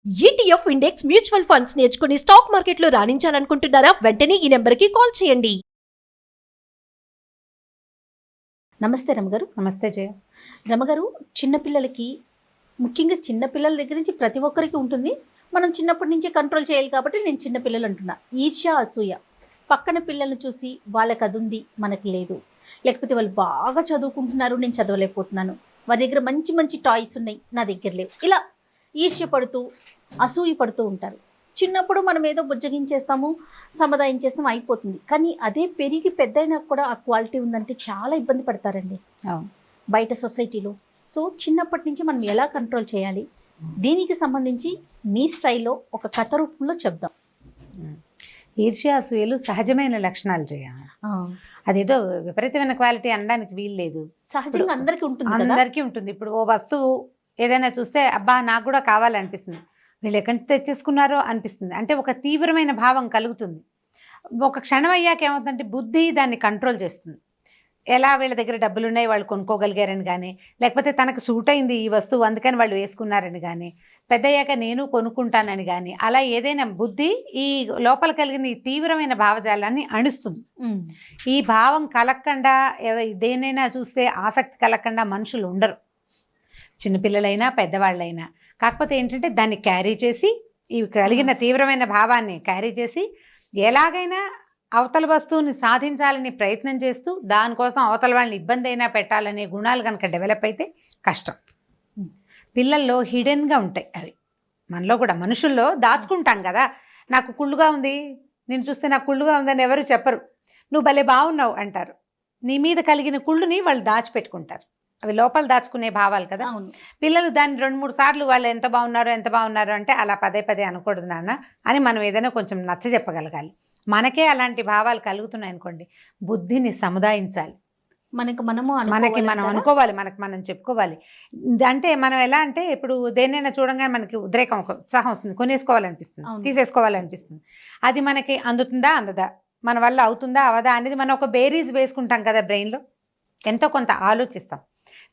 ETF index mutual funds నేర్చుకుని stock మార్కెట్లో రాణించాలనుకుంటున్నారా? వెంటనే ఈ నెంబర్కి కాల్ చేయండి. నమస్తే రమగారు. నమస్తే జయ. రమగారు, చిన్నపిల్లలకి, ముఖ్యంగా చిన్నపిల్లల దగ్గర నుంచి ప్రతి ఒక్కరికి ఉంటుంది. మనం చిన్నప్పటి నుంచే కంట్రోల్ చేయాలి కాబట్టి నేను చిన్నపిల్లలు అంటున్నా. ఈర్ష్య, అసూయ. పక్కన పిల్లల్ని చూసి వాళ్ళకి అది ఉంది, మనకు లేదు. లేకపోతే వాళ్ళు బాగా చదువుకుంటున్నారు, నేను చదవలేకపోతున్నాను. వారి దగ్గర మంచి మంచి టాయ్స్ ఉన్నాయి, నా దగ్గర లేవు. ఇలా ఈర్ష్య పడుతూ, అసూయ పడుతూ ఉంటారు. చిన్నప్పుడు మనం ఏదో బుజ్జగించేస్తాము, సముదాయించేస్తాము, అయిపోతుంది. కానీ అదే పెరిగి పెద్దయినా కూడా ఆ క్వాలిటీ ఉందంటే చాలా ఇబ్బంది పడతారండి బయట సొసైటీలో. సో చిన్నప్పటి నుంచి మనం ఎలా కంట్రోల్ చేయాలి, దీనికి సంబంధించి మీ స్టైల్లో ఒక కథ రూపంలో చెప్దాం. ఈర్ష్య, అసూయలు సహజమైన లక్షణాలు జయ. అదేదో విపరీతమైన క్వాలిటీ అనడానికి వీలు లేదు. సహజంగా అందరికీ ఉంటుంది, అందరికీ ఉంటుంది. ఇప్పుడు ఓ వస్తువు ఏదైనా చూస్తే అబ్బా నాకు కూడా కావాలనిపిస్తుంది, వీళ్ళు ఎక్కడి నుంచి తెచ్చేసుకున్నారో అనిపిస్తుంది. అంటే ఒక తీవ్రమైన భావం కలుగుతుంది. ఒక క్షణం అయ్యాక ఏమవుతుందంటే బుద్ధి దాన్ని కంట్రోల్ చేస్తుంది. ఎలా వీళ్ళ దగ్గర డబ్బులు ఉన్నాయి, వాళ్ళు కొనుక్కోగలిగారని కానీ, లేకపోతే తనకు సూట్ అయింది ఈ వస్తువు అందుకని వాళ్ళు వేసుకున్నారని కానీ, పెద్దయ్యాక నేను కొనుక్కుంటానని కానీ, అలా ఏదైనా బుద్ధి ఈ లోపల కలిగిన ఈ తీవ్రమైన భావజాలాన్ని అణుస్తుంది. ఈ భావం కలగకుండా దేనైనా చూస్తే ఆసక్తి కలగకుండా మనుషులు ఉండరు, చిన్నపిల్లలైనా పెద్దవాళ్ళైనా. కాకపోతే ఏంటంటే దాన్ని క్యారీ చేసి, ఈ కలిగిన తీవ్రమైన భావాన్ని క్యారీ చేసి ఎలాగైనా అవతల వస్తువుని సాధించాలని ప్రయత్నం చేస్తూ దానికోసం అవతల వాళ్ళని ఇబ్బంది అయినా పెట్టాలనే గుణాలు కనుక డెవలప్ అయితే కష్టం. పిల్లల్లో హిడెన్గా ఉంటాయి అవి. మనలో కూడా మనుషుల్లో దాచుకుంటాం కదా. నాకు కుళ్ళుగా ఉంది, నేను చూస్తే నాకు కుళ్ళుగా ఉందని ఎవరు చెప్పరు. నువ్వు భలే బాగున్నావు అంటారు. నీ మీద కలిగిన కుళ్ళుని వాళ్ళు దాచిపెట్టుకుంటారు. అవి లోపల దాచుకునే భావాలు కదా. పిల్లలు దాన్ని 2-3 సార్లు వాళ్ళు ఎంత బాగున్నారు అంటే అలా పదే పదే అనకూడదు నాన్న అని మనం ఏదైనా కొంచెం నచ్చ చెప్పగలగాలి. మనకే అలాంటి భావాలు కలుగుతున్నాయి అనుకోండి, బుద్ధిని సముదాయించాలి. మనకి మనం అనుకోవాలి, మనకు మనం చెప్పుకోవాలి. అంటే మనం ఎలా అంటే ఇప్పుడు దేన్నైనా చూడంగానే మనకి ఉద్రేకం, ఒక ఉత్సాహం వస్తుంది, కొనేసుకోవాలనిపిస్తుంది, తీసేసుకోవాలనిపిస్తుంది. అది మనకి అందుతుందా అందదా, మన వల్ల అవుతుందా అవదా అనేది మనం ఒక బేరీజ్ వేసుకుంటాం కదా బ్రెయిన్లో. ఎంతో కొంత ఆలోచిస్తాం.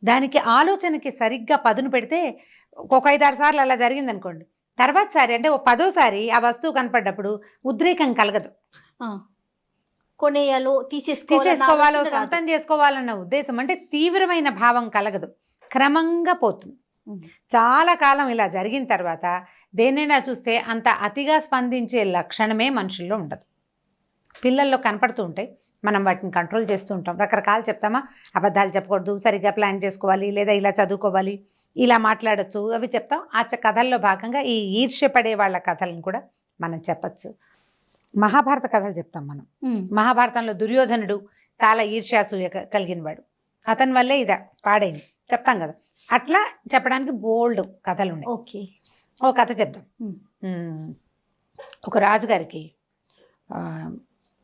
దానికి ఆలోచనకి సరిగ్గా పదును పెడితే ఒక 5-6 సార్లు అలా జరిగింది అనుకోండి, తర్వాత సారి అంటే ఓ 10వ సారి ఆ వస్తువు కనపడ్డప్పుడు ఉద్రేకం కలగదు. కొనేయాలో తీసేసుకోవాలో సొంతం చేసుకోవాలన్న ఉద్దేశం, అంటే తీవ్రమైన భావం కలగదు, క్రమంగా పోతుంది. చాలా కాలం ఇలా జరిగిన తర్వాత దేన్నైనా చూస్తే అంత అతిగా స్పందించే లక్షణమే మనుషుల్లో ఉండదు. పిల్లల్లో కనపడుతూ ఉంటాయి, మనం వాటిని కంట్రోల్ చేస్తూ ఉంటాం. రకరకాలు చెప్తామా, అబద్ధాలు చెప్పకూడదు, సరిగ్గా ప్లాన్ చేసుకోవాలి, లేదా ఇలా చదువుకోవాలి, ఇలా మాట్లాడచ్చు, అవి చెప్తాం. ఆ కథల్లో భాగంగా ఈ ఈర్ష్యపడే వాళ్ళ కథలను కూడా మనం చెప్పచ్చు. మహాభారత కథలు చెప్తాం మనం. మహాభారతంలో దుర్యోధనుడు చాలా ఈర్ష్యాసూయ కలిగిన వాడు, అతని వల్లే ఇది పాడైంది చెప్తాం కదా. అట్లా చెప్పడానికి బోల్డ్ కథలు ఉన్నాయి. ఓకే, ఓ కథ చెప్తాం. ఒక రాజుగారికి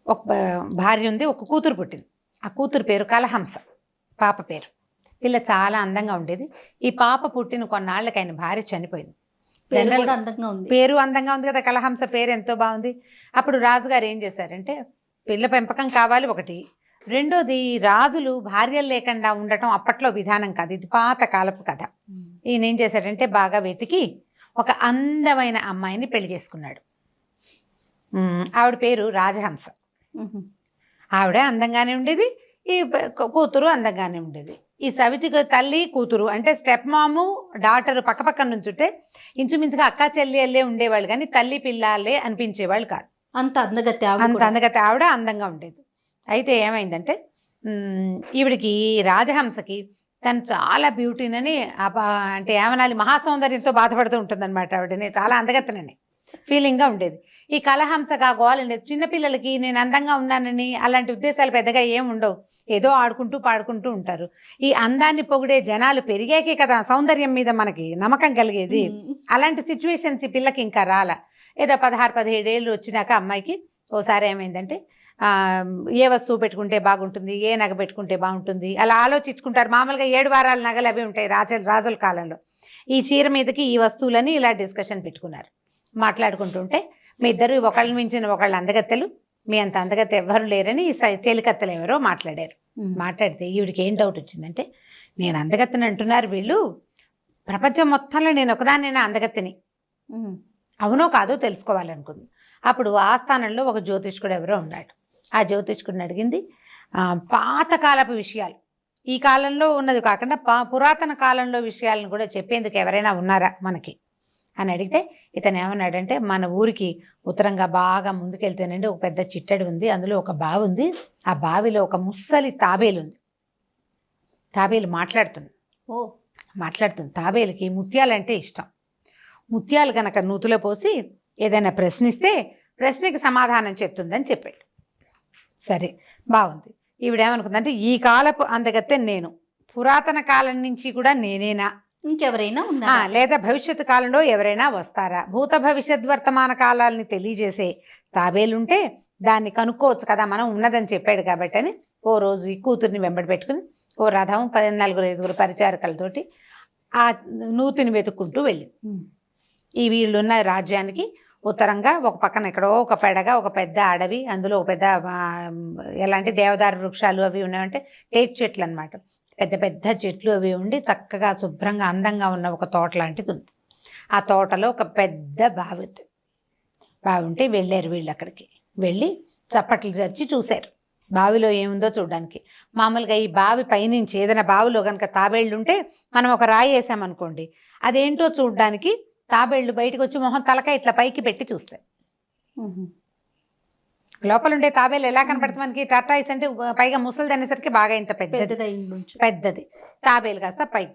ఒక భార్య ఉంది, ఒక కూతురు పుట్టింది. ఆ కూతురు పేరు కలహంస, పాప పేరు. పిల్ల చాలా అందంగా ఉండేది. ఈ పాప పుట్టిన కొన్నాళ్ళకి ఆయన భార్య చనిపోయింది. పేరు అందంగా ఉంది కదా, కలహంస పేరు ఎంతో బాగుంది. అప్పుడు రాజుగారు ఏం చేశారంటే, పిల్ల పెంపకం కావాలి ఒకటి, రెండోది రాజులు భార్యలు లేకుండా ఉండటం అప్పట్లో విధానం కాదు, ఇది పాత కాలపు కథ. ఈయన ఏం చేశారంటే బాగా వెతికి ఒక అందమైన అమ్మాయిని పెళ్లి చేసుకున్నాడు. ఆవిడ పేరు రాజహంస. ఆవిడ అందంగానే ఉండేది, ఈ కూతురు అందంగానే ఉండేది. ఈ సవితికి తల్లి కూతురు అంటే స్టెప్ మాము డాటరు పక్కపక్కన నుంచుంటే ఇంచుమించుగా అక్క చెల్లెళ్ళే ఉండేవాళ్ళు, కానీ తల్లి పిల్లలే అనిపించేవాళ్ళు కాదు. అంత అందగతి ఆవిడ అందంగా ఉండేది. అయితే ఏమైందంటే ఈవిడికి రాజహంసకి తను చాలా బ్యూటీనని, అంటే ఏమనాలి, మహాసౌందర్యంతో బాధపడుతూ ఉంటుంది అనమాట. ఆవిడని చాలా అందగత్తనని ఫీలింగ్గా ఉండేది. ఈ కలహంసగా గోవాలండేది. చిన్నపిల్లలకి నేను అందంగా ఉన్నానని అలాంటి ఉద్దేశాలు పెద్దగా ఏం ఉండవు, ఏదో ఆడుకుంటూ పాడుకుంటూ ఉంటారు. ఈ అందాన్ని పొగిడే జనాలు పెరిగాకే కదా సౌందర్యం మీద మనకి నమ్మకం కలిగేది. అలాంటి సిచ్యువేషన్స్ ఈ పిల్లకి ఇంకా రాల. ఏదో 16-17 ఏళ్ళు వచ్చినాక అమ్మాయికి ఓసారి ఏమైందంటే, ఏ వస్తువు పెట్టుకుంటే బాగుంటుంది, ఏ నగ పెట్టుకుంటే బాగుంటుంది అలా ఆలోచించుకుంటారు. మామూలుగా 7 వారాల నగలు అవి ఉంటాయి రాజుల కాలంలో. ఈ చీర మీదకి ఈ వస్తువులని ఇలా డిస్కషన్ పెట్టుకున్నారు. మాట్లాడుకుంటుంటే మీ ఇద్దరు ఒకళ్ళని మించిన ఒకళ్ళు అందగత్తెలు, మీ అంత అందగత్తె ఎవ్వరు లేరని చెలికత్తెలు ఎవరో మాట్లాడారు. మాట్లాడితే ఈవిడికి ఏం డౌట్ వచ్చిందంటే, నేను అందగత్తెని అంటున్నారు వీళ్ళు, ప్రపంచం మొత్తంలో నేను ఒకదాన్ని అందగత్తెని, అవునో కాదో తెలుసుకోవాలనుకుంది. అప్పుడు ఆ స్థానంలో ఒక జ్యోతిష్కుడు ఎవరో ఉన్నాడు. ఆ జ్యోతిష్కుడిని అడిగింది పాతకాలపు విషయాలు, ఈ కాలంలో ఉన్నది కాకుండా పురాతన కాలంలో విషయాలను కూడా చెప్పేందుకు ఎవరైనా ఉన్నారా మనకి అని అడిగితే ఇతను ఏమన్నాడంటే, మన ఊరికి ఉత్తరంగా బాగా ముందుకెళ్తేనండి ఒక పెద్ద చిట్టడి ఉంది, అందులో ఒక బావి ఉంది, ఆ బావిలో ఒక ముస్సలి తాబేలు ఉంది. తాబేలు మాట్లాడుతుంది. తాబేలుకి ముత్యాలంటే ఇష్టం. ముత్యాలు కనుక నూతిలో పోసి ఏదైనా ప్రశ్నిస్తే ప్రశ్నకి సమాధానం చెప్తుందని చెప్పాడు. సరే, బాగుంది. ఈవిడేమనుకుందంటే, ఈ కాలపు అందగత్తె నేను, పురాతన కాలం నుంచి కూడా నేనేనా, ఇంకెవరైనా ఉన్నా, లేదా భవిష్యత్తు కాలంలో ఎవరైనా వస్తారా, భూత భవిష్యత్ వర్తమాన కాలాలని తెలియజేసే తాబేలుంటే దాన్ని కనుక్కోవచ్చు కదా మనం ఉన్నదని చెప్పాడు కాబట్టి అని ఓ రోజు ఈ కూతుర్ని వెంబడి పెట్టుకుని ఓ రథం 14-5 పరిచారకులతోటి ఆ నూతిని వెతుక్కుంటూ వెళ్ళింది. ఈ వీళ్ళున్న రాజ్యానికి ఉత్తరంగా ఒక పక్కన ఎక్కడో ఒక పెడగా ఒక పెద్ద అడవి, అందులో ఒక పెద్ద ఎలాంటి దేవదారు వృక్షాలు అవి ఉన్నాయంటే టేక్ చెట్లు అనమాట. పెద్ద పెద్ద చెట్లు అవి ఉండి చక్కగా శుభ్రంగా అందంగా ఉన్న ఒక తోట లాంటిది ఉంది. ఆ తోటలో ఒక పెద్ద బావి ఉంది. బావి ఉంటే వెళ్ళారు వీళ్ళు. అక్కడికి వెళ్ళి చప్పట్లు చరిచి చూశారు బావిలో ఏముందో చూడడానికి. మామూలుగా ఈ బావి పైనుంచి ఏదైనా బావిలో కనుక తాబేళ్ళు ఉంటే మనం ఒక రాయి వేసామనుకోండి, అదేంటో చూడడానికి తాబేళ్ళు బయటకు వచ్చి మొహం తలకాయ ఇట్లా పైకి పెట్టి చూస్తాయి. లోపల ఉండే తాబేలు ఎలా కనపడుతుంది మనకి, టాటాయిస్ అంటే పైగా ముసలిది అనేసరికి బాగా ఇంత పెద్దది. తాబేలు కాస్త పైకి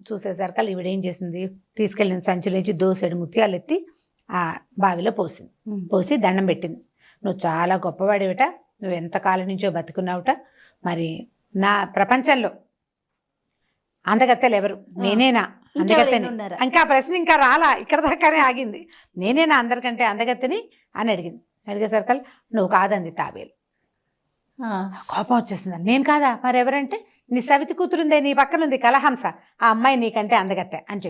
చూసేసరికి ఈవిడేం చేసింది, తీసుకెళ్ళిన సంచులోంచి దోసెడు ముత్యాలు ఎత్తి ఆ బావిలో పోసి దండం పెట్టింది. నువ్వు చాలా గొప్పవాడివిట, నువ్వు ఎంతకాలం నుంచో బతుకున్నావుట, మరి నా ప్రపంచంలో అందగత్తెలు ఎవరు, నేనేనా అందగత్తెని? ఇంకా ప్రశ్న ఇంకా రాలా, ఇక్కడ దాకానే ఆగింది. నేనేనా అందరికంటే అందగత్తెని అని అడిగేసరికి నువ్వు కాదంది తాబేలు. కోపం వచ్చేసింది. నేను కాదా, మరెవరంటే నీ సవితి కూతురుందే, నీ పక్కనుంది కలహంస, ఆ అమ్మాయి నీకంటే అందగత్తె అని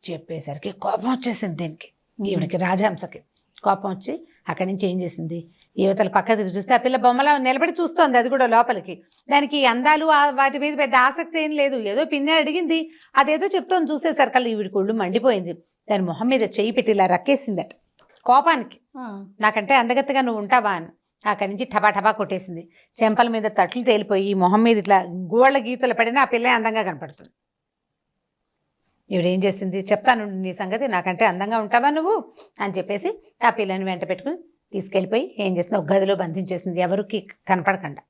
చెప్పేసరికి కోపం వచ్చేసింది దీనికి, ఈవిడికి రాజహంసకి కోపం వచ్చి అక్కడి నుంచి ఏం చేసింది, యువతల పక్కకి చూస్తే ఆ పిల్ల బొమ్మలా నిలబడి చూస్తోంది, అది కూడా లోపలికి. దానికి అందాలు వాటి మీద పెద్ద ఆసక్తి ఏం లేదు, ఏదో పిన్ని అడిగింది అదేదో చెప్తోంది. చూసేసరికి ఈవిడికి ఒళ్ళు మండిపోయింది. దాని మొహం మీద చెయ్యి పెట్టి ఇలా రక్కేసిందట కోపానికి, నాకంటే అందగత్తెగా నువ్వు ఉంటావా అని. అక్కడి నుంచి టబా కొట్టేసింది. చెంపల మీద తట్లు తేలిపోయి మొహం మీద ఇట్లా గోళ్ళ గీతలు పడినా ఆ పిల్ల అందంగా కనపడుతుంది. ఈవిడేం చేసింది, చెప్తాను నీ సంగతి, నాకంటే అందంగా ఉంటావా నువ్వు అని చెప్పేసి ఆ పిల్లని వెంట పెట్టుకుని తీసుకెళ్ళిపోయి ఏం చేసింది, ఒక గదిలో బంధించేసింది, ఎవరికి కనపడకుండా.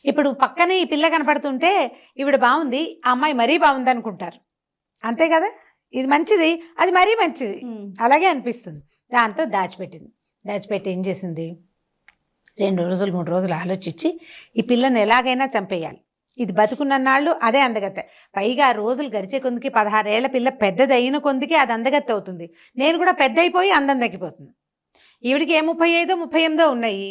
ఇప్పుడు పక్కనే ఈ పిల్ల కనపడుతుంటే ఈవిడ బాగుంది, ఆ అమ్మాయి మరీ బాగుంది అనుకుంటారు, అంతే కదా, ఇది మంచిది అది మరీ మంచిది అలాగే అనిపిస్తుంది. దాంతో దాచిపెట్టి ఏం చేసింది, 2 రోజులు 3 రోజులు ఆలోచించి ఈ పిల్లని ఎలాగైనా చంపేయాలి, ఇది బతుకున్నన్నాళ్ళు అదే అందగత్తె, పైగా రోజులు గడిచే కొందికి 16 ఏళ్ల పిల్ల పెద్దది అయిన కొందికి అది అందగత్తె అవుతుంది, నేను కూడా పెద్ద అయిపోయి అందం తగ్గిపోతుంది. ఈవిడికి 35 38 ఉన్నాయి,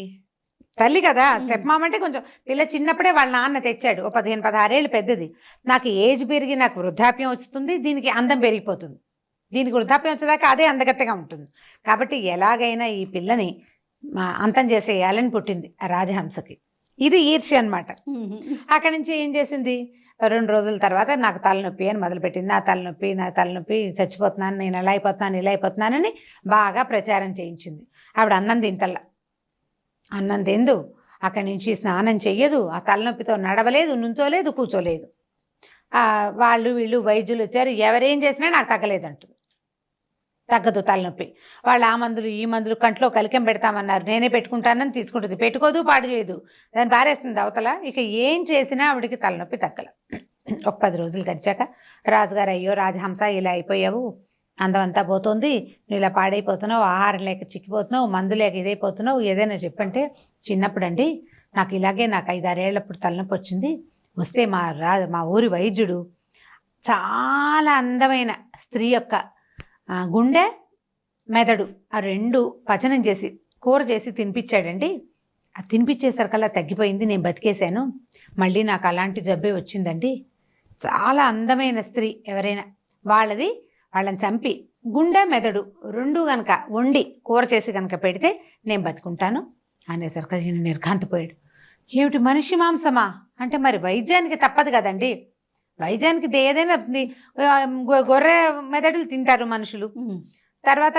తల్లి కదా, స్టెప్ మామ అంటే కొంచెం పిల్ల చిన్నప్పుడే వాళ్ళ నాన్న తెచ్చాడు, ఓ 15-16 ఏళ్ళు పెద్దది. నాకు ఏజ్ పెరిగి నాకు వృద్ధాప్యం వస్తుంది, దీనికి అందం పెరిగిపోతుంది, దీనికి వృద్ధాప్యం వచ్చేదాకా అదే అందగత్తెగా ఉంటుంది. కాబట్టి ఎలాగైనా ఈ పిల్లని అంతం చేసేయాలని పుట్టింది ఆ రాజహంసకి. ఇది ఈర్ష్య అనమాట. అక్కడి నుంచి ఏం చేసింది, 2 రోజుల తర్వాత నాకు తలనొప్పి అని మొదలుపెట్టింది. నా తలనొప్పి చచ్చిపోతున్నాను, నేను ఇలా అయిపోతున్నానని బాగా ప్రచారం చేయించింది. ఆవిడ అన్నం తిందు, అక్కడి నుంచి స్నానం చెయ్యదు, ఆ తలనొప్పితో నడవలేదు, నుంచోలేదు, కూర్చోలేదు. వీళ్ళు వైద్యులు వచ్చారు, ఎవరేం చేసినా నాకు తగ్గలేదంటుంది, తగ్గదు తలనొప్పి. వాళ్ళు ఆ మందులు ఈ మందులు కంట్లో కలికెం పెడతామన్నారు, నేనే పెట్టుకుంటానని తీసుకుంటుంది, పెట్టుకోదు, పాడు చేయదు, దాన్ని పారేస్తుంది అవతల. ఇక ఏం చేసినా ఆవిడికి తలనొప్పి తగ్గల. ఒక 10 రోజులు గడిచాక రాజుగారు, అయ్యో రాజహంస ఇలా అయిపోయావు, అందం అంతా పోతుంది, నువ్వు ఇలా పాడైపోతున్నావు, ఆహారం లేక చిక్కిపోతున్నావు, మందు లేక ఇదైపోతున్నావు, ఏదైనా చెప్పంటే, చిన్నప్పుడండి నాకు 5-6 ఏళ్ళప్పుడు తలనొప్పి వచ్చింది, వస్తే మా ఊరి వైద్యుడు చాలా అందమైన స్త్రీ యొక్క గుండె మెదడు ఆ 2 పచనం చేసి కూర చేసి తినిపించాడండి, అది తినిపించేసరికల్లా తగ్గిపోయింది, నేను బతికేశాను, మళ్ళీ నాకు అలాంటి జబ్బే వచ్చిందండి. చాలా అందమైన స్త్రీ ఎవరైనా వాళ్ళని చంపి గుండె మెదడు 2 కనుక వండి కూర చేసి కనుక పెడితే నేను బతుకుంటాను అనేసరికి నేను నిర్ఘాంతపోయాడు. ఏమిటి మనిషి మాంసమా అంటే, మరి వైద్యానికి తప్పదు కదండి, వైద్యానికి ఏదైనా గొర్రె మెదడులు తింటారు మనుషులు, తర్వాత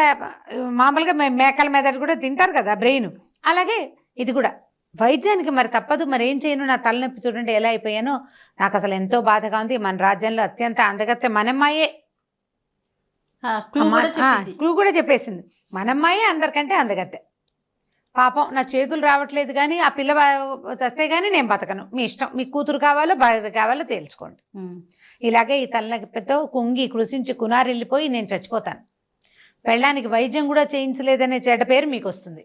మామూలుగా మేకల మెదడు కూడా తింటారు కదా బ్రెయిన్, అలాగే ఇది కూడా వైద్యానికి మరి తప్పదు. మరి ఏం చేయను, నా తలనొప్పి చూడండి ఎలా అయిపోయానో, నాకు అసలు ఎంతో బాధగా ఉంది. మన రాజ్యంలో అత్యంత అందగత్తె మనమ్మాయే, క్లూ కూడా చెప్పేసింది, మనమ్మాయే అందరికంటే అందగత్తె. పాపం నా చేతులు రావట్లేదు కానీ ఆ పిల్ల వస్తే కానీ నేను బతకను, మీ ఇష్టం, మీ కూతురు కావాలో భార్య కావాలో తేల్చుకోండి. ఇలాగే ఈ తలనొప్పితో కుంగి కృషించి కునారెళ్ళిపోయి నేను చచ్చిపోతాను, పెళ్ళానికి వైద్యం కూడా చేయించలేదనే చెడ్డ పేరు మీకు వస్తుంది,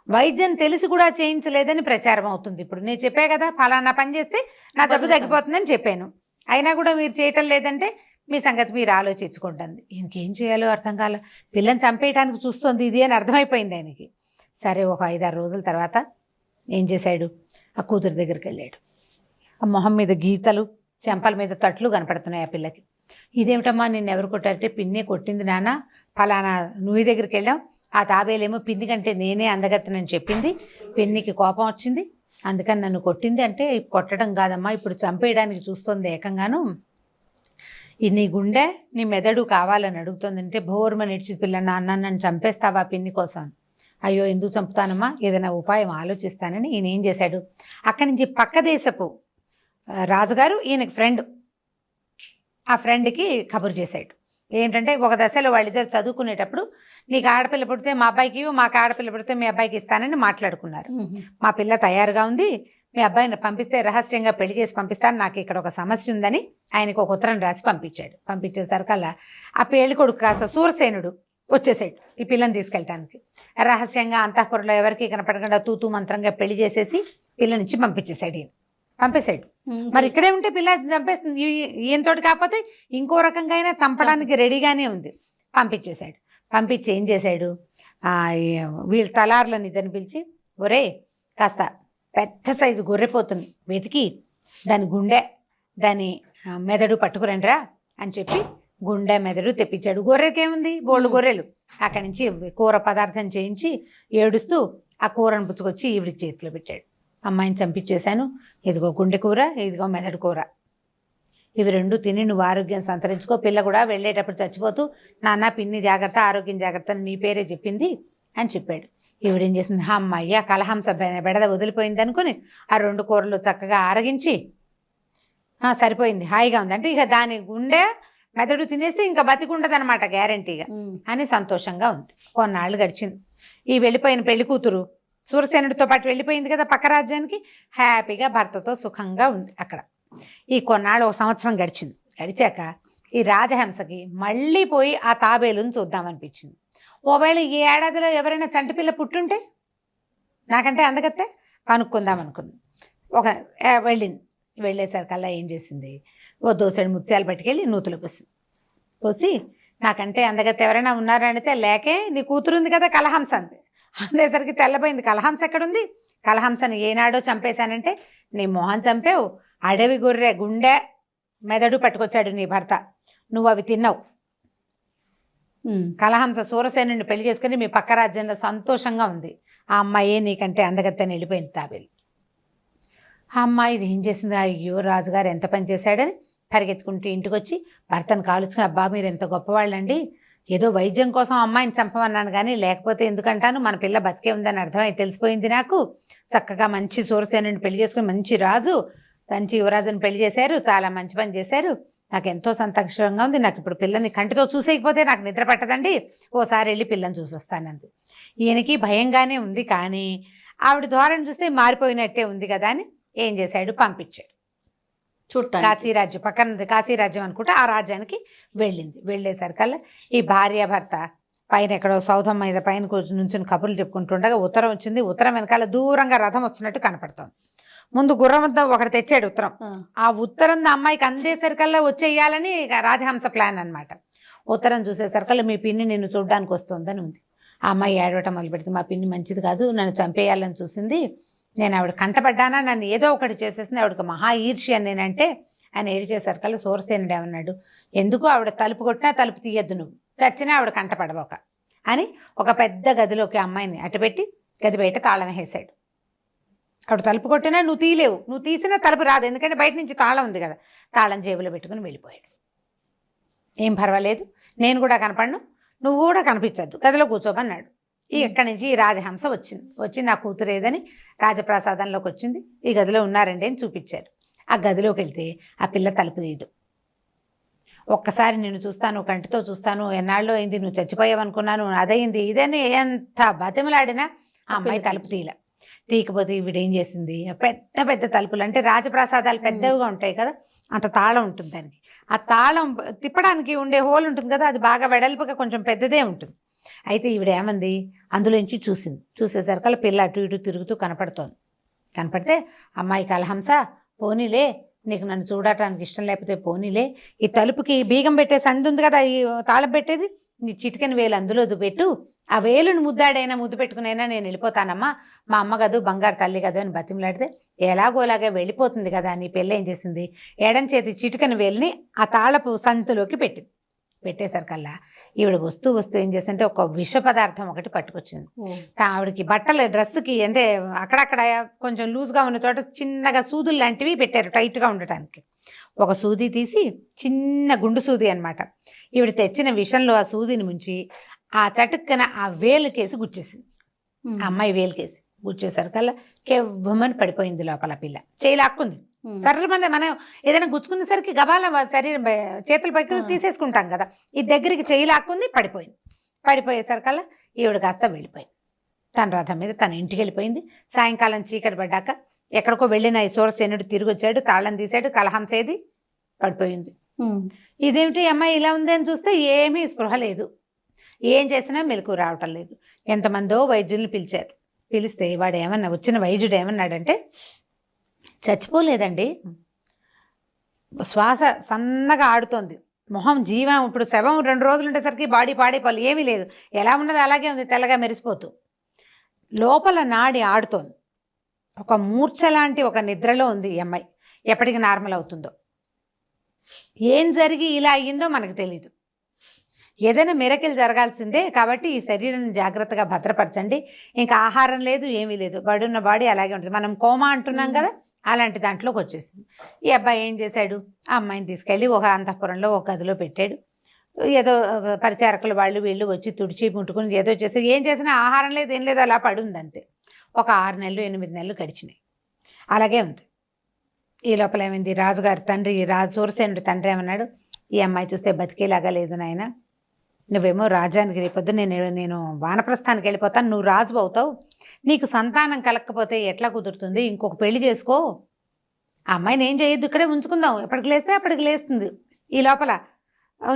వైద్యం తెలిసి కూడా చేయించలేదని ప్రచారం అవుతుంది. ఇప్పుడు నేను చెప్పే కదా ఫలానా పని చేస్తే నా జబ్బు తగ్గిపోతుందని చెప్పాను, అయినా కూడా మీరు చేయటం లేదంటే మీ సంగతి మీరు ఆలోచించుకుంటుంది. ఇంకేం చేయాలో అర్థం కాలే, పిల్లని చంపేయడానికి చూస్తుంది ఇది అని అర్థమైపోయింది ఆయనకి. సరే ఒక 5-6 రోజుల తర్వాత ఏం చేశాడు, ఆ కూతురు దగ్గరికి వెళ్ళాడు. ఆ మొహం మీద గీతలు, చెంపల మీద తట్లు కనపడుతున్నాయి ఆ పిల్లకి. ఇదేమిటమ్మా నిన్ను ఎవరు కొట్టారంటే పిన్నే కొట్టింది నాన్న, ఫలానా నువ్వు దగ్గరికి వెళ్ళాం, ఆ తాబేలేమో పిన్ని కంటే నేనే అందగత్తనని చెప్పింది, పిన్నికి కోపం వచ్చింది అందుకని నన్ను కొట్టింది అంటే, కొట్టడం కాదమ్మా ఇప్పుడు చంపేయడానికి చూస్తుంది ఏకంగాను, నీ గుండె నీ మెదడు కావాలని అడుగుతుంది అంటే భోర్మని ఇడ్చి పిల్ల నాన్న నన్ను చంపేస్తావా పిన్ని కోసం. అయ్యో ఎందుకు చంపుతానమ్మా, ఏదైనా ఉపాయం ఆలోచిస్తానని ఈయన ఏం చేశాడు, అక్కడి నుంచి పక్క దేశపు రాజుగారు ఈయనకి ఫ్రెండ్, ఆ ఫ్రెండ్కి కబురు చేశాడు. ఏంటంటే ఒక దశలో వాళ్ళిద్దరు చదువుకునేటప్పుడు నీకు ఆడపిల్ల పుడితే మా అబ్బాయికి, మాకు ఆడపిల్ల పుడితే మీ అబ్బాయికి ఇస్తానని మాట్లాడుకున్నారు. మా పిల్ల తయారుగా ఉంది, మీ అబ్బాయిని పంపిస్తే రహస్యంగా పెళ్లి చేసి పంపిస్తాను, నాకు ఇక్కడ ఒక సమస్య ఉందని ఆయనకు ఒక ఉత్తరం రాసి పంపించాడు. పంపించేసరికల్లా ఆ పెళ్లి కొడుకు కాస్త సూరసేనుడు వచ్చేసాడు ఈ పిల్లని తీసుకెళ్ళటానికి. రహస్యంగా అంతఃపురంలో ఎవరికి కనపడకుండా తూతూ మంత్రంగా పెళ్లి చేసేసి పిల్లనిచ్చి పంపించేశాడు. ఈయన పంపేశాడు. మరి ఇక్కడే ఉంటే పిల్ల చంపేస్తుంది, ఈయనతోటి కాకపోతే ఇంకో రకంగా అయినా చంపడానికి రెడీగానే ఉంది. పంపించేశాడు. పంపించి ఏం చేశాడు, వీళ్ళ తలార్లని ఇద్దరిని పిలిచి, ఒరే కాస్త పెద్ద సైజు గొర్రెపోతుంది వెతికి దాని గుండె దాని మెదడు పట్టుకురండిరా అని చెప్పి గుండె మెదడు తెప్పించాడు. గొర్రెకేముంది, బోళ్ళు గొర్రెలు. అక్కడి నుంచి కూర పదార్థం చేయించి ఏడుస్తూ ఆ కూరను పుచ్చుకొచ్చి ఈవిడికి చేతిలో పెట్టాడు. అమ్మాయిని చంపించేశాను, ఇదిగో గుండె కూర, ఇదిగో మెదడు కూర, ఇవి రెండు తిని నువ్వు ఆరోగ్యం సంతరించుకో. పిల్ల కూడా వెళ్ళేటప్పుడు చచ్చిపోతూ నాన్న పిన్ని జాగ్రత్త, ఆరోగ్యం జాగ్రత్త నీ పేరే చెప్పింది అని చెప్పాడు. ఈవిడేం చేసింది, అమ్మయ్య కలహంస బెడద వదిలిపోయింది అనుకుని ఆ 2 కూరలు చక్కగా ఆరగించి సరిపోయింది, హాయిగా ఉంది అంటే ఇక దాని గుండె మెదడు తినేస్తే ఇంకా బతికుండదు అనమాట గ్యారంటీగా అని సంతోషంగా ఉంది. కొన్నాళ్ళు గడిచింది. ఈ వెళ్ళిపోయిన పెళ్లి కూతురు సూరసేనుడితో పాటు వెళ్ళిపోయింది కదా పక్క రాజ్యానికి, హ్యాపీగా భర్తతో సుఖంగా ఉంది అక్కడ. ఈ కొన్నాళ్ళు 1 సంవత్సరం గడిచింది. గడిచాక ఈ రాజహంసకి మళ్ళీ పోయి ఆ తాబేలుని చూద్దామనిపించింది. ఒకవేళ ఈ ఏడాదిలో ఎవరైనా చంటిపిల్ల పుట్టుంటే నాకంటే అందగత్తే కనుక్కుందాం అనుకుంది. వెళ్ళింది. వెళ్ళేసరికల్లా ఏం చేసింది, ఓ దోసెడు ముత్యాలు పట్టుకెళ్ళి నూతులు పోసి నాకంటే అందగత్తే ఎవరైనా ఉన్నారా అంటే, లేకే నీ కూతురు ఉంది కదా కలహంస అంది. అనేసరికి తెల్లపోయింది. కలహంస ఎక్కడుంది, కలహంసని ఏనాడో చంపేశానంటే నీ మొహం చంపావు, అడవి గొర్రె గుండె మెదడు పట్టుకొచ్చాడు నీ భర్త, నువ్వు అవి తిన్నావు. కలహంస సూరసేనుని పెళ్లి చేసుకుని మీ పక్క రాజ్యంలో సంతోషంగా ఉంది, ఆ అమ్మాయే నీకంటే అందగత్తని వెళ్ళిపోయింది తాబేలు. ఆ అమ్మాయి ఇది ఏం చేసింది, అయ్యో రాజుగారు ఎంత పని చేశాడని పరిగెత్తుకుంటూ ఇంటికి వచ్చి భర్తను కాలుచుకుని, అబ్బా మీరు ఎంత గొప్పవాళ్ళండి, ఏదో వైద్యం కోసం అమ్మాయిని చంపమన్నాను కానీ లేకపోతే ఎందుకంటాను, మన పిల్ల బతికే ఉందని అర్థమై తెలిసిపోయింది నాకు, చక్కగా మంచి సూరసేనుని పెళ్లి చేసుకుని మంచి రాజు మంచి యువరాజుని పెళ్లి చేశారు, చాలా మంచి పని చేశారు, నాకు ఎంతో సంతోషంగా ఉంది, నాకు ఇప్పుడు పిల్లని కంటితో చూసేయకపోతే నాకు నిద్ర పట్టదండి, ఓసారి వెళ్ళి పిల్లని చూసొస్తానంది. ఈయనకి భయంగానే ఉంది కానీ ఆవిడ ధోరణి చూస్తే మారిపోయినట్టే ఉంది కదా అని ఏం చేశాడు, పంపించాడు చూడటానికి. కాశీరాజ్యం పక్కన కాశీరాజ్యం అనుకుంటే ఆ రాజ్యానికి వెళ్ళింది. వెళ్ళేసరికల్లా ఈ భార్యాభర్త పైన ఎక్కడో సౌధం మీద పైన నుంచుని కబుర్లు చెప్పుకుంటుండగా ఉత్తరం వచ్చింది. ఉత్తరం వెనకాల దూరంగా రథం వస్తున్నట్టు కనపడుతోంది. ముందు గుర్రం వద్ద ఒకటి తెచ్చాడు ఉత్తరం. ఆ ఉత్తరం అమ్మాయికి అందేసరికల్లా వచ్చేయాలని రాజహంస ప్లాన్ అనమాట. ఉత్తరం చూసేసరికల్లా మీ పిన్ని నిన్ను చూడడానికి వస్తుందని ఉంది. ఆ అమ్మాయి ఏడవటం మొదలు పెడితే, మా పిన్ని మంచిది కాదు, నన్ను చంపేయాలని చూసింది, నేను ఆవిడ కంటపడ్డానా, నన్ను ఏదో ఒకటి చేసేసింది, ఆవిడకి మహా ఈర్ష్య నేనంటే అని ఏడిచేసరికల్లా సూరసేనుడు ఏమన్నాడు, ఎందుకు ఆవిడ తలుపు కొట్టినా తలుపు తీయద్దు, నువ్వు చచ్చినా ఆవిడ కంటపడబోక అని ఒక పెద్ద గదిలోకి అమ్మాయిని అటుపెట్టి గది బయట తాళం వేసాడు. ఆవిడ తలుపు కొట్టినా నువ్వు తీయలేవు, నువ్వు తీసినా తలుపు రాదు, ఎందుకంటే బయట నుంచి తాళం ఉంది కదా. తాళం జేబులో పెట్టుకుని వెళ్ళిపోయాడు. ఏం పర్వాలేదు, నేను కూడా కనపడను, నువ్వు కూడా కనిపించద్దు, గదిలో కూర్చోమన్నాడు. ఇక్కడి నుంచి ఈ రాజహంస వచ్చి నా కూతురు ఏదని రాజప్రాసాదంలోకి వచ్చింది. ఈ గదిలో ఉన్నారండి అని చూపించారు. ఆ గదిలోకి వెళ్తే ఆ పిల్ల తలుపు తీయదు. ఒక్కసారి నిన్ను చూస్తాను, కంటితో చూస్తాను, ఎన్నాళ్ళు అయింది, నువ్వు చచ్చిపోయావనుకున్నాను, అదయింది ఇదని ఎంత బతిమలాడినా ఆ అమ్మాయి తలుపు తీయకపోతే ఈవిడేం చేసింది, పెద్ద పెద్ద తలుపులు అంటే రాజప్రాసాదాలు పెద్దవిగా ఉంటాయి కదా, అంత తాళం ఉంటుంది దానికి. ఆ తాళం తిప్పడానికి ఉండే హోల్ ఉంటుంది కదా, అది బాగా వెడల్పుగా కొంచెం పెద్దదే ఉంటుంది. అయితే ఈవిడ ఏమంది, అందులోంచి చూసేసరికి పిల్ల అటు ఇటు తిరుగుతూ కనపడితే అమ్మాయి కలహంస, పోనీలే, నీకు నన్ను చూడటానికి ఇష్టం లేకపోతే పోనీలే, ఈ తలుపుకి బీగం పెట్టే సంది ఉంది కదా, ఈ తాళం పెట్టేది, నీ చిటికెన వేలు అందులో పెట్టు, ఆ వేలుని ముద్దు పెట్టుకునైనా నేను వెళ్ళిపోతానమ్మా, మా అమ్మ కదూ బంగారు తల్లి కదూ అని బతిమలాడితే, ఎలాగోలాగా వెళ్ళిపోతుంది కదా అని పెళ్ళి ఏం చేసింది, ఎడం చేతి చిటికెన వేలుని ఆ తాళపు సంతిలోకి పెట్టేసరికల్లా ఈవిడ వస్తూ ఏం చేసిందంటే ఒక విష పదార్థం ఒకటి పట్టుకొచ్చింది. ఆవిడకి బట్టలు డ్రెస్కి అంటే అక్కడక్కడ కొంచెం లూజ్గా ఉన్న చోట చిన్నగా సూదులు లాంటివి పెట్టారు టైట్గా ఉండటానికి. ఒక సూది తీసి, చిన్న గుండు సూది అనమాట, ఈవిడ తెచ్చిన విషంలో ఆ సూదిని ముంచి ఆ చటుక్కన ఆ వేలుకేసి గుచ్చేసింది. ఆ అమ్మాయి వేలుకేసి గుచ్చేసరికల్లా కెవ్వమని పడిపోయింది లోపల. పిల్ల చేయి లాక్కుంది. సర్రమని మనం ఏదైనా గుచ్చుకునేసరికి గబాల శరీరం చేతుల పైకి తీసేసుకుంటాం కదా, ఈ దగ్గరికి చేయి లాక్కుంది, పడిపోయేసరికల్లా ఈవిడ కాస్త వెళ్ళిపోయింది. తన రథం మీద తన ఇంటికి వెళ్ళిపోయింది. సాయంకాలం చీకటి పడ్డాక ఎక్కడికో వెళ్ళిన ఈ సూరసేనుడు తిరిగి వచ్చాడు, తాళం తీశాడు, కలహంసేది పడిపోయింది. ఇదేమిటి అమ్మాయి ఇలా ఉంది అని చూస్తే ఏమీ స్పృహ లేదు, ఏం చేసినా మెలకు రావటం లేదు. ఎంతమందో వైద్యుల్ని పిలిస్తే వచ్చిన వైద్యుడు ఏమన్నాడంటే, చచ్చిపోలేదండి, శ్వాస సన్నగా ఆడుతోంది, మొహం జీవం, ఇప్పుడు శవం 2 రోజులు ఉండేసరికి బాడీ పాడైపోవాలి, ఏమీ లేదు, ఎలా ఉన్నది అలాగే ఉంది, తెల్లగా మెరిసిపోతూ, లోపల నాడి ఆడుతోంది, ఒక మూర్ఛ లాంటి ఒక నిద్రలో ఉంది ఈ అమ్మాయి, ఎప్పటికి నార్మల్ అవుతుందో, ఏం జరిగి ఇలా అయ్యిందో మనకు తెలీదు, ఏదైనా మిరకిల్ జరగాల్సిందే, కాబట్టి ఈ శరీరాన్ని జాగ్రత్తగా భద్రపరచండి, ఇంకా ఆహారం లేదు, ఏమీ లేదు, బడున్న బాడీ అలాగే ఉంటుంది, మనం కోమా అంటున్నాం కదా, అలాంటి దాంట్లోకి వచ్చేసింది. ఈ అబ్బాయి ఏం చేశాడు, ఆ అమ్మాయిని తీసుకెళ్ళి ఒక అంతఃపురంలో ఒక గదిలో పెట్టాడు. ఏదో పరిచారకులు వాళ్ళు వీళ్ళు వచ్చి తుడిచి ముట్టుకుని ఏదో చేసి, ఏం చేసినా ఆహారం లేదు, ఏం లేదు, అలా పడుంది అంతే. ఒక 6 నెలలు 8 నెలలు గడిచినాయి, అలాగే ఉంది. ఈ లోపల ఏమైంది, రాజుగారి తండ్రి సూరసేనుడి తండ్రి ఏమన్నాడు, ఈ అమ్మాయి చూస్తే బతికేలాగా లేదు నాయన, నువ్వేమో రాజానికి రేపొద్దు నేను వానప్రస్థానికి వెళ్ళిపోతాను, నువ్వు రాజు అవుతావు, నీకు సంతానం కలగకపోతే ఎట్లా కుదురుతుంది, ఇంకొక పెళ్లి చేసుకో, ఆ అమ్మాయిని ఏం చేయొద్దు, ఇక్కడే ఉంచుకుందాం, ఎప్పటికి లేస్తే అప్పటికి లేస్తుంది, ఈ లోపల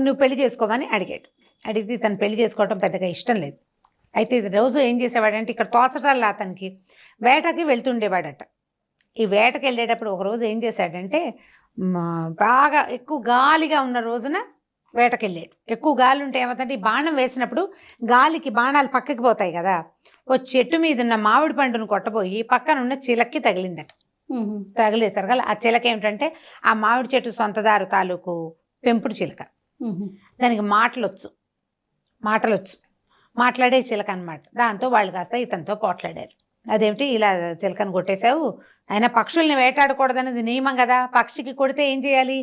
నువ్వు పెళ్లి చేసుకోమని అడిగితే తను పెళ్లి చేసుకోవటం పెద్దగా ఇష్టం లేదు. అయితే రోజు ఏం చేసేవాడంటే, ఇక్కడ తోచటల్లా అతనికి వేటకి వెళ్తుండేవాడట. ఈ వేటకి వెళ్ళేటప్పుడు ఒకరోజు ఏం చేశాడంటే, బాగా ఎక్కువ గాలిగా ఉన్న రోజున వేటకెళ్ళాడు. ఎక్కువ గాలి ఉంటే ఏమవుతుందంటే, ఈ బాణం వేసినప్పుడు గాలికి బాణాలు పక్కకి పోతాయి కదా, ఓ చెట్టు మీద ఉన్న మామిడి పండును కొట్టబోయి పక్కన ఉన్న చిలక్కి తగిలిందట. తగిలేసరికి ఆ చిలక ఏమిటంటే ఆ మామిడి చెట్టు సొంతదారు తాలూకు పెంపుడు చిలక. దానికి మాటలొచ్చు, మాట్లాడే చిలక అనమాట. దాంతో వాళ్ళు కాస్త ఇతనితో పోట్లాడారు. అదేమిటి ఇలా చిలకను కొట్టేశావు, అయినా పక్షుల్ని వేటాడకూడదనేది నియమం కదా, పక్షికి కొడితే ఏం చేయాలి,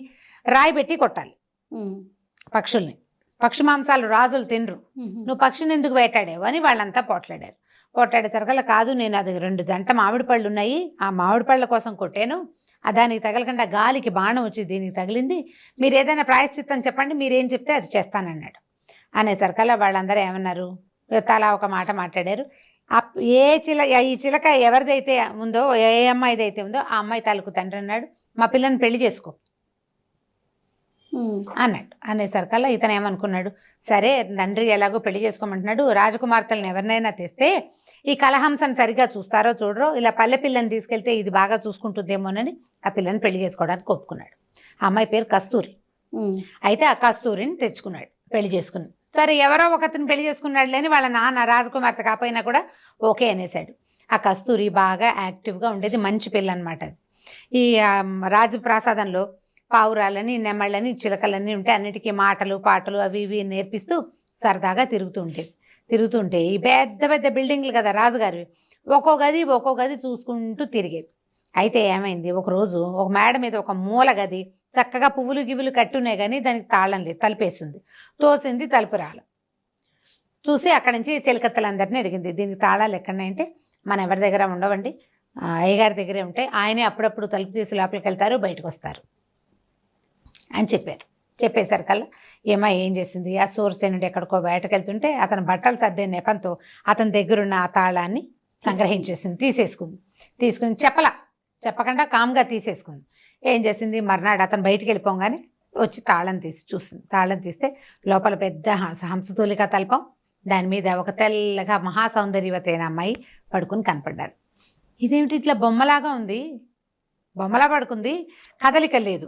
రాయి పెట్టి కొట్టాలి పక్షుల్ని, పక్షి మాంసాలు రాజులు తినరు, నువ్వు పక్షిని ఎందుకు వేటాడావు అని వాళ్ళంతా పోట్లాడేసరికల్లా, కాదు నేను అది 2 జంట మామిడి పళ్ళు ఉన్నాయి, ఆ మామిడి పళ్ళ కోసం కొట్టాను, దానికి తగలకుండా గాలికి బాణం వచ్చి దీనికి తగిలింది, మీరు ఏదైనా ప్రాయశ్చిత్తం చెప్పండి, మీరేం చెప్తే అది చేస్తానన్నాడు. అనేసరికల్లా వాళ్ళందరూ ఏమన్నారు, తలా ఒక మాట మాట్లాడారు. ఈ చిలక ఎవరిదైతే ఉందో, ఏ అమ్మాయిదైతే ఉందో ఆ అమ్మాయి తాలూకు తండ్రి అన్నాడు, మా పిల్లని పెళ్లి చేసుకో అన్నాడు. అనేసరికల్లా ఇతను ఏమనుకున్నాడు, సరే తండ్రి ఎలాగో పెళ్లి చేసుకోమంటున్నాడు, రాజకుమార్తెలను ఎవరినైనా తెస్తే ఈ కలహంసను సరిగా చూస్తారో చూడరో, ఇలా పల్లె పిల్లని తీసుకెళ్తే ఇది బాగా చూసుకుంటుందేమోనని ఆ పిల్లని పెళ్లి చేసుకోవడానికి ఒప్పుకున్నాడు. ఆ అమ్మాయి పేరు కస్తూరి. అయితే ఆ కస్తూరిని తెచ్చుకున్నాడు, పెళ్లి చేసుకుని. సరే ఎవరో ఒకరిని పెళ్లి చేసుకున్నాడు లేని వాళ్ళ నాన్న రాజకుమార్తె కాపోయినా కూడా ఓకే అనేసాడు. ఆ కస్తూరి బాగా యాక్టివ్గా ఉండేది, మంచి పిల్ల అనమాట. ఈ రాజప్రాసాదంలో పావురాలని, నెమళ్ళని, చిలకలన్నీ ఉంటే అన్నిటికీ మాటలు పాటలు అవి ఇవి నేర్పిస్తూ సరదాగా తిరుగుతుంటే ఈ పెద్ద పెద్ద బిల్డింగ్లు కదా రాజుగారివి, ఒక్కో గది చూసుకుంటూ తిరిగేది. అయితే ఏమైంది, ఒకరోజు ఒక మేడ మీద ఒక మూల గది చక్కగా పువ్వులు గివ్వులు కట్టున్నాయి కానీ దానికి తాళం లేదు, తలుపేసింది, తోసింది, తలుపు రాల. చూసి అక్కడి నుంచి చెలికత్తలందరినీ అడిగింది, దీనికి తాళాలు ఎక్కడున్నాయంటే మన ఎవరి దగ్గర ఉండవండి, అయ్యగారి దగ్గరే ఉంటాయి, ఆయనే అప్పుడప్పుడు తలుపు తీసి లోపలికి వెళ్తారు, బయటకు వస్తారు అని చెప్పారు. చెప్పేసరికల్లా ఏం చేసింది, ఆ సూర్యసేనుడు ఎక్కడికో బయటకు వెళ్తుంటే అతను బట్టలు సర్దే నెపంతో అతని దగ్గరున్న ఆ తాళాన్ని సంగ్రహించేసింది, తీసుకుని చెప్పకుండా కామ్గా తీసేసుకుంది. ఏం చేసింది, మర్నాడు అతను బయటికి వెళ్ళిపోగానే వచ్చి తాళం తీసి చూసింది. తాళం తీస్తే లోపల పెద్ద హంసతూలిక తల్పం, దాని మీద ఒక తెల్లగా మహాసౌందర్యవతి అయిన అమ్మాయి పడుకుని కనపడ్డాడు. ఇదేమిటి ఇట్లా బొమ్మలాగా ఉంది, బొమ్మలా పడుకుంది, కదలిక లేదు.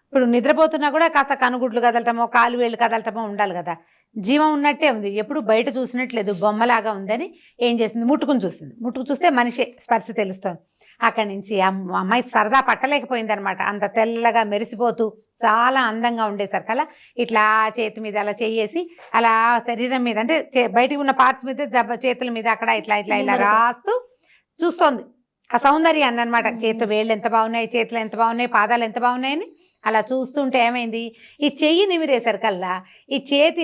ఇప్పుడు నిద్రపోతున్నా కూడా కాస్త కనుగుడ్లు కదలటమో కాలు వేళ్ళు కదలటమో ఉండాలి కదా, జీవం ఉన్నట్టే ఉంది, ఎప్పుడు బయట చూసినట్లేదు, బొమ్మలాగా ఉందని ఏం చేసింది, ముట్టుకుని చూస్తే మనిషి స్పర్శ తెలుస్తుంది. అక్కడి నుంచి అమ్మాయి సరదా పట్టలేకపోయింది అనమాట. అంత తెల్లగా మెరిసిపోతూ చాలా అందంగా ఉండేసరికల్లా ఇట్లా చేతి మీద అలా చేయేసి అలా శరీరం మీద అంటే బయటికి ఉన్న పార్ట్స్ మీద చేతుల మీద అక్కడ ఇట్లా ఇట్లా ఇలా రాస్తూ చూస్తోంది ఆ సౌందర్యాన్ని అనమాట. చేతి వేళ్ళు ఎంత బాగున్నాయి, చేతులు ఎంత బాగున్నాయి, పాదాలు ఎంత బాగున్నాయని అలా చూస్తుంటే ఏమైంది, ఈ చెయ్యి నిమిరేసరికల్లా ఈ చేతి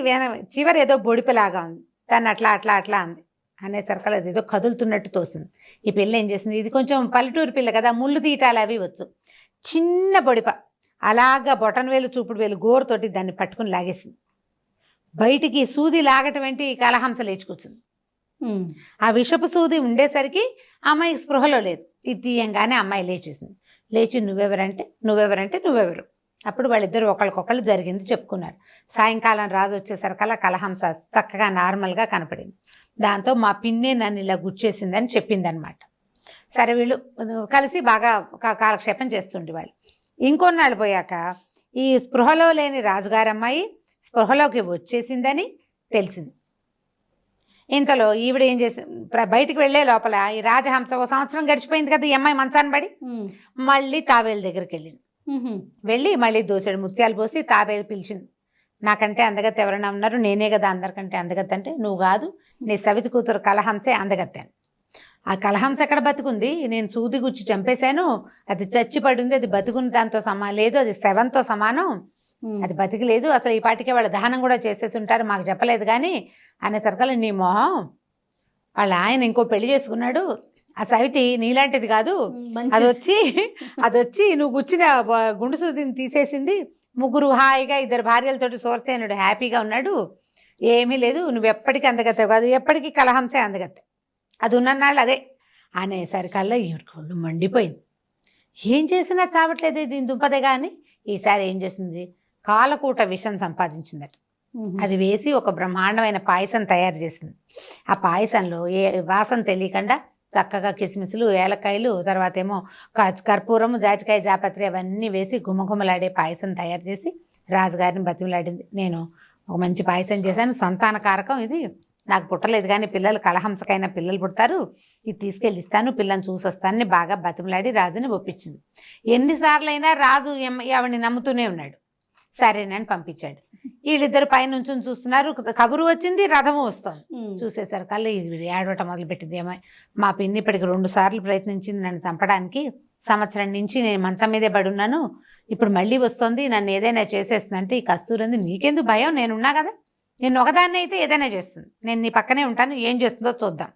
చివరి ఏదో బొడిపిలాగా ఉంది, దాన్ని అట్లా అట్లా అట్లా అంది. అనేసరికల్లా అది ఏదో కదులుతున్నట్టు తోసింది. ఈ పిల్ల ఏం చేసింది, ఇది కొంచెం పల్లెటూరు పిల్ల కదా, ముళ్ళు తీయటాలు అవి వచ్చు, చిన్న బొడిప అలాగా బొటన్ వేలు చూపుడు వేలు గోరుతోటి దాన్ని పట్టుకుని లాగేసింది. బయటికి సూది లాగటం ఏంటి, కలహంస లేచుకొచ్చింది. ఆ విషపు సూది ఉండేసరికి అమ్మాయి స్పృహలో లేదు. ఇది తీయంగానే అమ్మాయి లేచి నువ్వెవరు. అప్పుడు వాళ్ళిద్దరు ఒకళ్ళకొకళ్ళు జరిగింది చెప్పుకున్నారు. సాయంకాలం రాజు వచ్చేసరికల్లా కలహంస చక్కగా నార్మల్గా కనపడింది. దాంతో మా పిన్నే నన్ను ఇలా గుచ్చేసిందని చెప్పింది అనమాట. సరే వీళ్ళు కలిసి బాగా కాలక్షేపం చేస్తుండేవాళ్ళు. ఇంకొన్నాళ్ళు పోయాక ఈ స్పృహలో లేని రాజుగారమ్మాయి స్పృహలోకి వచ్చేసిందని తెలిసింది. ఇంతలో ఈవిడ ఏం చేసి బయటికి వెళ్ళే లోపల ఈ రాజహంస ఓ సంవత్సరం గడిచిపోయింది కదా, ఈ అమ్మాయి మంచాన్ని పడి మళ్ళీ తాబేలు దగ్గరికి వెళ్ళింది. వెళ్ళి మళ్ళీ దోసెడు ముత్యాలు పోసి తాబేలు పిలిచింది. నాకంటే అందగత్తి ఎవరైనా ఉన్నారు, నేనే కదా అందరికంటే అందగత్తి అంటే, నువ్వు కాదు, నీ సవితి కూతురు కలహంసే అందగత్తి అని. ఆ కలహంస ఎక్కడ బతుకుంది, నేను సూది గుచ్చి చంపేశాను, అది చచ్చి పడింది, అది బతుకుని దాంతో లేదు, అది శవంతో సమానం, అది బతికలేదు, అసలు ఈ పాటికే వాళ్ళ దహనం కూడా చేసేసి ఉంటారు, మాకు చెప్పలేదు కానీ అనేసరికల్లా నీ మొహం, వాళ్ళ ఆయన ఇంకో పెళ్లి చేసుకున్నాడు, ఆ సవితి నీలాంటిది కాదు, అది వచ్చి నువ్వు గుచ్చిన గుండు సూదిని తీసేసింది, ముగ్గురు హాయిగా ఇద్దరు భార్యలతోటి సోర్సేనుడు హ్యాపీగా ఉన్నాడు, ఏమీ లేదు, నువ్వు ఎప్పటికీ అందగత్తే కాదు, ఎప్పటికీ కలహంసే అందగత్తే, అది ఉన్ననాళ్ళు అదే అనేసరికల్లా ఈవిడికి మండిపోయింది. ఏం చేసినా చావట్లేదు దీని దుంపదే కానీ ఈసారి ఏం చేసింది, కాలకూట విషం సంపాదించిందట. అది వేసి ఒక బ్రహ్మాండమైన పాయసం తయారు చేసింది. ఆ పాయసంలో ఏ వాసన తెలియకుండా చక్కగా కిస్మిస్లు, ఏలకాయలు, తర్వాత ఏమో కర్పూరము, జాజికాయ, జాపత్రి అవన్నీ వేసి గుమగుమలాడే పాయసం తయారు చేసి రాజుగారిని బతిమలాడింది. నేను ఒక మంచి పాయసం చేశాను, సంతానకారకం ఇది, నాకు పుట్టలేదు కానీ పిల్లలు కలహంసకైనా పిల్లలు పుడతారు, ఇది తీసుకెళ్ళి ఇస్తాను, పిల్లని చూసొస్తానని బాగా బతిమలాడి రాజుని ఒప్పించింది. ఎన్నిసార్లు అయినా రాజు ఆవిడని నమ్ముతూనే ఉన్నాడు. సరేనని పంపించాడు. వీళ్ళిద్దరు పైనుంచి చూస్తున్నారు, కబురు వచ్చింది, రథము వస్తుంది. చూసేసరికల్లా ఇది ఏడవటం మొదలుపెట్టింది. ఏమై మా పిన్ని ఇప్పటికి 2 సార్లు ప్రయత్నించింది నన్ను చంపడానికి, సంవత్సరం నుంచి నేను మంచం మీదే పడున్నాను, ఇప్పుడు మళ్ళీ వస్తుంది, నన్ను ఏదైనా చేసేస్తుంది అంటే, ఈ కస్తూరి ఉంది, నీకెందుకు భయం, నేనున్నా కదా, నేను ఒకదాన్ని అయితే ఏదైనా చేస్తుంది, నేను నీ పక్కనే ఉంటాను, ఏం చేస్తుందో చూద్దాం.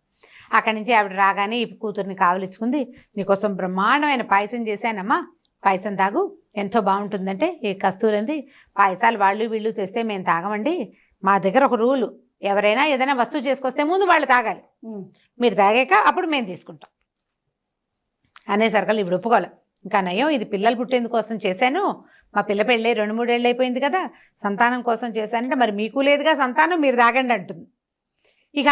అక్కడి నుంచి ఆవిడ రాగానే ఈ కూతుర్ని కావలించుకుంది. నీకోసం బ్రహ్మాండమైన పాయసం చేశానమ్మా, పాయసం తాగు, ఎంతో బాగుంటుందంటే, ఈ కస్తూరింది పాయసాలు వాళ్ళు వీళ్ళు తెస్తే మేము తాగమండి, మా దగ్గర ఒక రూలు, ఎవరైనా ఏదైనా వస్తువు చేసుకొస్తే ముందు వాళ్ళు తాగాలి, మీరు తాగాక అప్పుడు మేము తీసుకుంటాం అనేసరికల్లా ఇవి ఒప్పుకోవాలి. ఇంకా నయం, ఇది పిల్లలు పుట్టేందుకోసం చేశాను, మా పిల్ల పెళ్ళి 2-3 ఏళ్ళు అయిపోయింది కదా, సంతానం కోసం చేశానంటే, మరి మీకు లేదుగా సంతానం, మీరు తాగండి అంటుంది. ఇక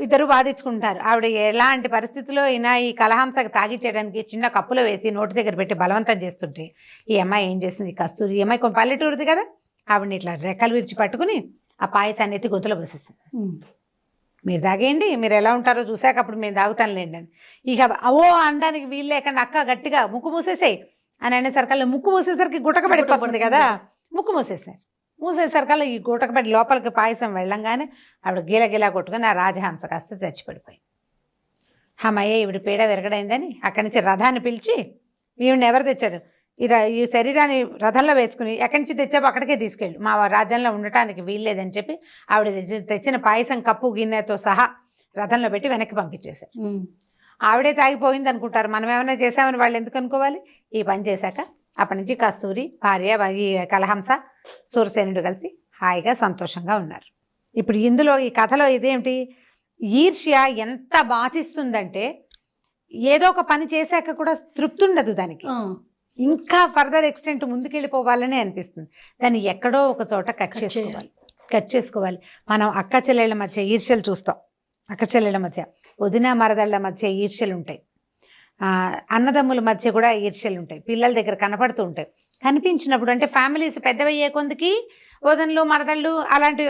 ఇద్దరు బాధించుకుంటారు. ఆవిడ ఎలాంటి పరిస్థితుల్లో అయినా ఈ కలహంసకు తాగిచ్చేయడానికి చిన్న కప్పులో వేసి నోటి దగ్గర పెట్టి బలవంతం చేస్తుంటే, ఈ అమ్మాయి ఏం చేసింది, కస్తూరి ఈ అమ్మాయి కొంచెం పల్లెటూరుది కదా, ఆవిడని ఇట్లా రెక్కలు విరిచి పట్టుకుని ఆ పాయసాన్ని ఎత్తి గొంతులో పోసేసింది. మీరు తాగేయండి, మీరు ఎలా ఉంటారో చూశాక అప్పుడు మేము తాగుతానులేండి అని. ఇక ఓ అనడానికి వీలు లేకుండా అక్క గట్టిగా ముక్కు మూసేసాయి అని అనేసరికల్లా, ముక్కు మూసేసరికి గుటకబడిపోతుంది కదా, ముక్కు మూసేసరికల్లా ఈ గుటకబడి లోపలికి పాయసం వెళ్ళంగానే ఆవిడ గీలగిలా కొట్టుకుని ఆ రాజహంస కాస్త చచ్చిపడిపోయింది. అమ్మయ్య ఈవిడ పీడ విరగడైందని అక్కడి నుంచి రథాన్ని పిలిచి, ఈవిడిని ఎవరు తెచ్చాడు, ఈ శరీరాన్ని రథంలో వేసుకుని ఎక్కడి నుంచి తెచ్చావో అక్కడికే తీసుకెళ్ళు, మా రాజ్యంలో ఉండటానికి వీల్లేదని చెప్పి ఆవిడ తెచ్చిన పాయసం కప్పు గిన్నెతో సహా రథంలో పెట్టి వెనక్కి పంపించేశారు. ఆవిడే తాగిపోయింది అనుకుంటారు, మనం ఏమైనా చేసామని వాళ్ళు ఎందుకు అనుకోవాలి. ఈ పని చేశాక అప్పటి నుంచి కస్తూరి భార్య ఈ కలహంస సూరసేనుడు కలిసి హాయిగా సంతోషంగా ఉన్నారు. ఇప్పుడు ఇందులో ఈ కథలో ఇదేమిటి, ఈర్ష్య ఎంత బాధిస్తుందంటే ఏదో ఒక పని చేశాక కూడా తృప్తి ఉండదు దానికి, ఇంకా ఫర్దర్ ఎక్స్టెంట్ ముందుకెళ్ళిపోవాలని అనిపిస్తుంది. దాన్ని ఎక్కడో ఒక చోట కట్ చేసుకోవాలి. మనం అక్క చెల్లెళ్ళ మధ్య ఈర్ష్యలు చూస్తాం, అక్క చెల్లెళ్ళ మధ్య, వదిన మరదళ్ళ మధ్య ఈర్ష్యలు ఉంటాయి, అన్నదమ్ముల మధ్య కూడా ఈర్ష్యలు ఉంటాయి, పిల్లల దగ్గర కనపడుతూ ఉంటాయి. కనిపించినప్పుడు అంటే ఫ్యామిలీస్ పెద్దవయ్యే కొందికి వదనలు మరదళ్ళు అలాంటి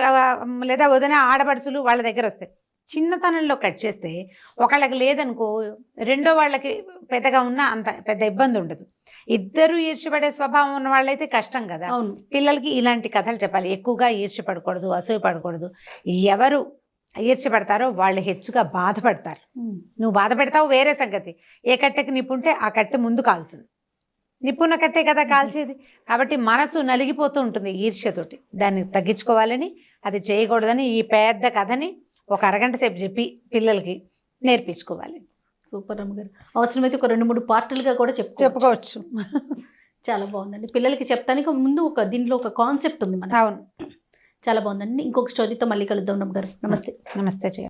లేదా వదిన ఆడపడుచులు వాళ్ళ దగ్గర వస్తాయి. చిన్నతనంలో కట్ చేస్తే ఒకళ్ళకి లేదనుకో రెండో వాళ్ళకి పెద్దగా ఉన్నా అంత పెద్ద ఇబ్బంది ఉండదు. ఇద్దరు ఈర్ష్యపడే స్వభావం ఉన్న వాళ్ళైతే కష్టం కదా. పిల్లలకి ఇలాంటి కథలు చెప్పాలి, ఎక్కువగా ఈర్ష్యపడకూడదు, అసూయ పడకూడదు. ఎవరు ఈర్ష్యపడతారో వాళ్ళు హెచ్చుగా బాధపడతారు. నువ్వు బాధపెడతావు వేరే సంగతి, ఏ కట్టెకి నిప్పుంటే ఆ కట్టె ముందు కాలుతుంది, నిప్పున్న కట్టే కదా కాల్చేది. కాబట్టి మనసు నలిగిపోతూ ఉంటుంది ఈర్ష్యతోటి. దాన్ని తగ్గించుకోవాలని, అది చేయకూడదని ఈ పెద్ద కథని ఒక అరగంట సేపు చెప్పి పిల్లలకి నేర్పించుకోవాలి. సూపర్ అమ్మగారు. అవసరమైతే ఒక 2-3 పార్టులుగా కూడా చెప్పుకోవచ్చు. చాలా బాగుందండి. పిల్లలకి చెప్తానికి ముందు దీంట్లో ఒక కాన్సెప్ట్ ఉంది మనకి. అవును, చాలా బాగుందండి. ఇంకొక స్టోరీతో మళ్ళీ కలుద్దాం అమ్మగారు. నమస్తే. నమస్తే.